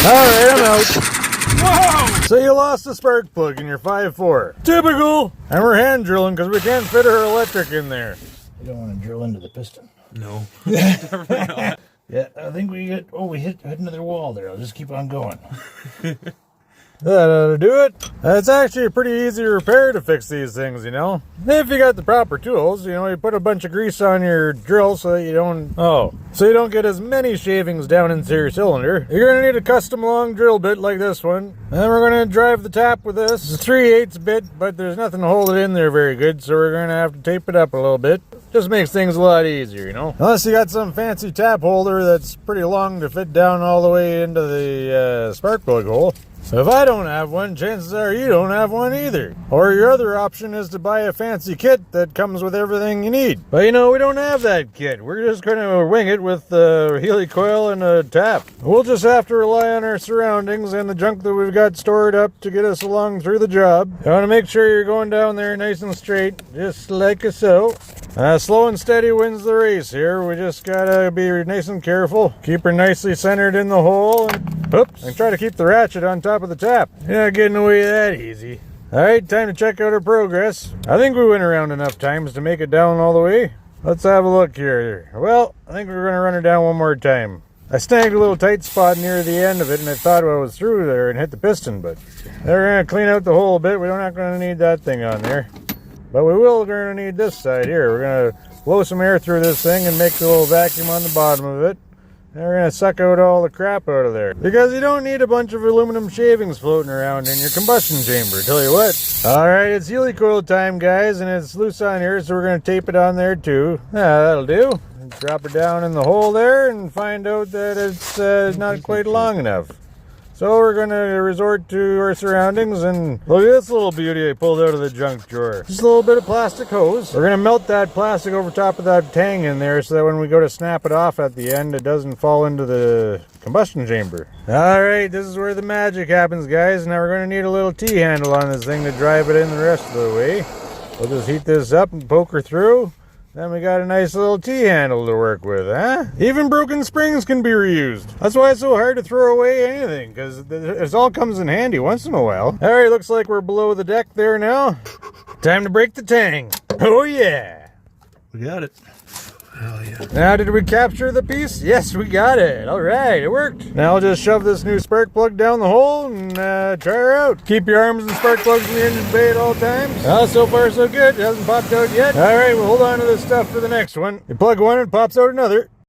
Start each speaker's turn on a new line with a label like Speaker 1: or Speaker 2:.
Speaker 1: Alright, I'm out. Whoa! So you lost the spark plug in your 5.4. Typical! And we're hand drilling because we can't fit our electric in there.
Speaker 2: You don't want to drill into the piston.
Speaker 3: No. Definitely not.
Speaker 2: Yeah, I think we hit another wall there. I'll just keep on going.
Speaker 1: That ought to do it. It's actually a pretty easy repair to fix these things, you know. If you got the proper tools, you know, you put a bunch of grease on your drill so that you don't get as many shavings down into your cylinder. You're gonna need a custom long drill bit like this one. And we're gonna drive the tap with this. It's a 3/8 bit, but there's nothing to hold it in there very good, so we're gonna have to tape it up a little bit. Just makes things a lot easier, you know. Unless you got some fancy tap holder that's pretty long to fit down all the way into the spark plug hole. So if I don't have one, chances are you don't have one either. Or your other option is to buy a fancy kit that comes with everything you need. But you know, we don't have that kit. We're just going to wing it with the Healy coil and a tap. We'll just have to rely on our surroundings and the junk that we've got stored up to get us along through the job. You want to make sure you're going down there nice and straight, just like so. Slow and steady wins the race here. We just gotta be nice and careful. Keep her nicely centered in the hole. And try to keep the ratchet on top of the tap. You're not getting away that easy. Alright, time to check out our progress. I think we went around enough times to make it down all the way. Let's have a look here. Well, I think we're going to run her down one more time. I snagged a little tight spot near the end of it, and I thought I was through there and hit the piston, but they're going to clean out the hole a bit. We're not going to need that thing on there. But we will going to need this side here. We're going to blow some air through this thing and make a little vacuum on the bottom of it. And we're going to suck out all the crap out of there. Because you don't need a bunch of aluminum shavings floating around in your combustion chamber, tell you what. Alright, it's Healy coil time, guys, and it's loose on here, so we're going to tape it on there too. That'll do. Drop it down in the hole there and find out that it's not quite long enough. So we're going to resort to our surroundings and look at this little beauty I pulled out of the junk drawer. Just a little bit of plastic hose. We're going to melt that plastic over top of that tang in there so that when we go to snap it off at the end, it doesn't fall into the combustion chamber. Alright, this is where the magic happens, guys. Now we're going to need a little T-handle on this thing to drive it in the rest of the way. We'll just heat this up and poke her through. Then we got a nice little T-handle to work with, huh? Even broken springs can be reused. That's why it's so hard to throw away anything, because it all comes in handy once in a while. Alright, looks like we're below the deck there now. Time to break the tang. Oh yeah!
Speaker 2: We got it. Hell yeah.
Speaker 1: Now, did we capture the piece? Yes, we got it. Alright, it worked. Now I'll just shove this new spark plug down the hole and try her out. Keep your arms and spark plugs in the engine bay at all times. Well, so far so good. It hasn't popped out yet. Alright, we'll hold on to this stuff for the next one. You plug one, it pops out another.